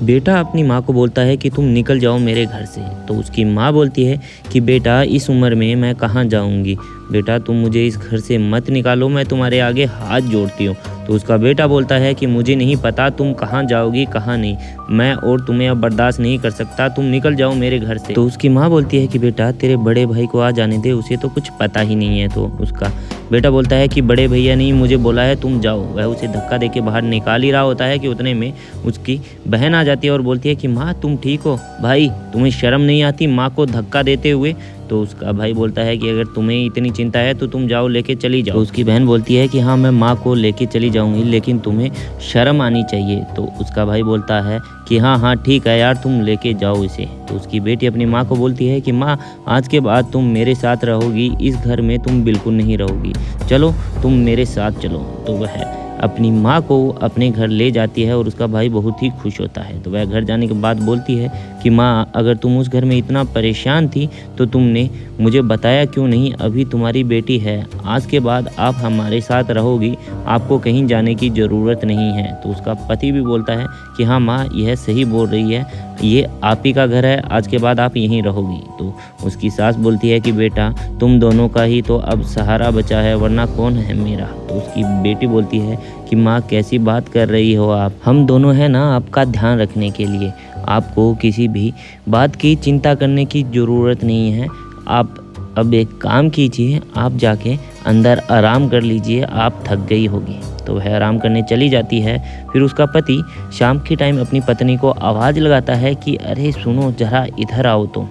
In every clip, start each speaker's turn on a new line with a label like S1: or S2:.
S1: बेटा अपनी माँ को बोलता है कि तुम निकल जाओ मेरे घर से। तो उसकी माँ बोलती है कि बेटा इस उम्र में मैं कहाँ जाऊँगी, बेटा तुम मुझे इस घर से मत निकालो, मैं तुम्हारे आगे हाथ जोड़ती हूँ। तो उसका बेटा बोलता है कि मुझे नहीं पता तुम कहाँ जाओगी कहाँ नहीं, मैं और तुम्हें अब बर्दाश्त नहीं कर सकता, तुम निकल जाओ मेरे घर से। तो उसकी माँ बोलती है कि बेटा तेरे बड़े भाई को आ जाने दे, उसे तो कुछ पता ही नहीं है। तो उसका बेटा बोलता है कि बड़े भैया ने मुझे बोला है तुम जाओ। वह उसे धक्का देके बाहर निकाल ही रहा होता है कि उतने में उसकी बहन आ जाती है और बोलती है कि माँ तुम ठीक हो, भाई तुम्हें शर्म नहीं आती माँ को धक्का देते हुए। तो उसका भाई बोलता है कि अगर तुम्हें इतनी चिंता है तो तुम जाओ लेके चली जाओ। तो उसकी बहन बोलती है कि हाँ मैं माँ को लेके चली जाऊंगी, लेकिन तुम्हें शर्म आनी चाहिए। तो उसका भाई बोलता है कि हाँ हाँ ठीक है यार तुम लेके जाओ इसे। तो उसकी बेटी अपनी माँ को बोलती है कि माँ आज के बाद तुम मेरे साथ रहोगी, इस घर में तुम बिल्कुल नहीं रहोगी, चलो तुम मेरे साथ चलो। तो वह अपनी माँ को अपने घर ले जाती है और उसका भाई बहुत ही खुश होता है। तो वह घर जाने के बाद बोलती है कि माँ अगर तुम उस घर में इतना परेशान थी तो तुमने मुझे बताया क्यों नहीं, अभी तुम्हारी बेटी है, आज के बाद आप हमारे साथ रहोगी, आपको कहीं जाने की ज़रूरत नहीं है। तो उसका पति भी बोलता है कि हाँ माँ यह सही बोल रही है, ये आप ही का घर है, आज के बाद आप यहीं रहोगी। तो उसकी सास बोलती है कि बेटा तुम दोनों का ही तो अब सहारा बचा है, वरना कौन है मेरा। तो उसकी बेटी बोलती है कि माँ कैसी बात कर रही हो आप, हम दोनों हैं ना आपका ध्यान रखने के लिए, आपको किसी भी बात की चिंता करने की ज़रूरत नहीं है। आप अब एक काम कीजिए, आप जाके अंदर आराम कर लीजिए, आप थक गई होगी। तो वह आराम करने चली जाती है। फिर उसका पति शाम के टाइम अपनी पत्नी को आवाज़ लगाता है कि अरे सुनो ज़रा इधर आओ। तो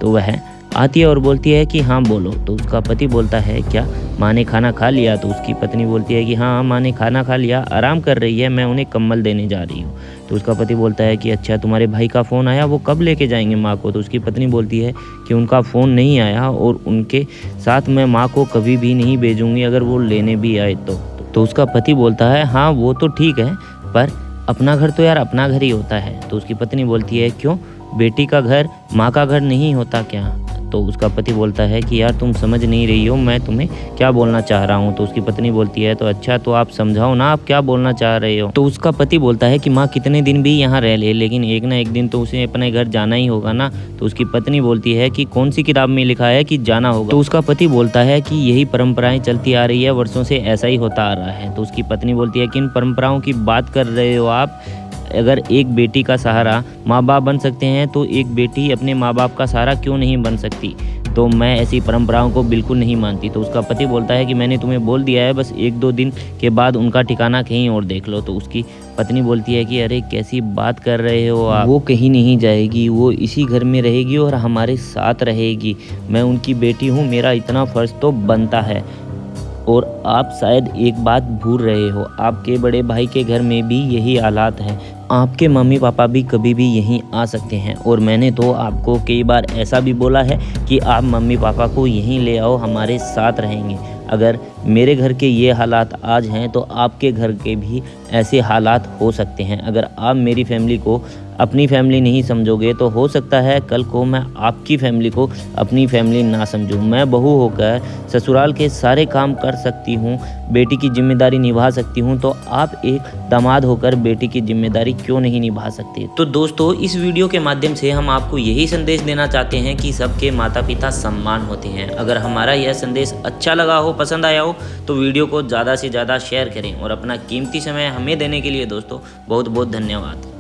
S1: वह आती है और बोलती है कि हाँ बोलो। तो उसका पति बोलता है क्या माँ ने खाना खा लिया। तो उसकी पत्नी बोलती है कि हाँ माँ ने खाना खा लिया, आराम कर रही है, मैं उन्हें कंबल देने जा रही हूँ। तो उसका पति बोलता है कि अच्छा तुम्हारे भाई का फ़ोन आया, वो कब लेके जाएंगे माँ को। तो उसकी पत्नी बोलती है कि उनका फ़ोन नहीं आया और उनके साथ मैं माँ को कभी भी नहीं भेजूँगी अगर वो लेने भी आए तो उसका पति बोलता है हाँ वो तो ठीक है, पर अपना घर तो यार अपना घर ही होता है। तो उसकी पत्नी बोलती है क्यों, बेटी का घर माँ का घर नहीं होता क्या। तो उसका पति बोलता है कि यार तुम समझ नहीं रही हो मैं तुम्हें क्या बोलना चाह रहा हूँ। तो उसकी पत्नी बोलती है तो अच्छा तो आप समझाओ ना आप क्या बोलना चाह रहे हो। तो उसका पति बोलता है कि माँ कितने दिन भी यहाँ रह ले, लेकिन एक ना एक दिन तो उसे अपने घर जाना ही होगा ना। तो उसकी पत्नी बोलती है कि कौन सी किताब में लिखा है कि जाना होगा। तो उसका पति बोलता है कि यही परंपराएं चलती आ रही है, वर्षों से ऐसा ही होता आ रहा है। तो उसकी पत्नी बोलती है कि इन परंपराओं की बात कर रहे हो आप, अगर एक बेटी का सहारा माँ बाप बन सकते हैं तो एक बेटी अपने माँ बाप का सहारा क्यों नहीं बन सकती। तो मैं ऐसी परंपराओं को बिल्कुल नहीं मानती। तो उसका पति बोलता है कि मैंने तुम्हें बोल दिया है, बस 1-2 दिन के बाद उनका ठिकाना कहीं और देख लो। तो उसकी पत्नी बोलती है कि अरे कैसी बात कर रहे हो आप, वो कहीं नहीं जाएगी, वो इसी घर में रहेगी और हमारे साथ रहेगी, मैं उनकी बेटी हूँ, मेरा इतना फ़र्ज़ तो बनता है। और आप शायद एक बात भूल रहे हो, आपके बड़े भाई के घर में भी यही हालात हैं, आपके मम्मी पापा भी कभी भी यहीं आ सकते हैं। और मैंने तो आपको कई बार ऐसा भी बोला है कि आप मम्मी पापा को यहीं ले आओ, हमारे साथ रहेंगे। अगर मेरे घर के ये हालात आज हैं तो आपके घर के भी ऐसे हालात हो सकते हैं। अगर आप मेरी फैमिली को अपनी फैमिली नहीं समझोगे तो हो सकता है कल को मैं आपकी फैमिली को अपनी फैमिली ना समझूं। मैं बहू होकर ससुराल के सारे काम कर सकती हूं, बेटी की जिम्मेदारी निभा सकती हूं, तो आप एक दामाद होकर बेटी की जिम्मेदारी क्यों नहीं निभा सकते। तो दोस्तों इस वीडियो के माध्यम से हम आपको यही संदेश देना चाहते हैं कि सबके माता पिता सम्मान होते हैं। अगर हमारा यह संदेश अच्छा लगा हो, पसंद आया हो, तो वीडियो को ज़्यादा से ज़्यादा शेयर करें और अपना कीमती समय हमें देने के लिए दोस्तों बहुत बहुत धन्यवाद।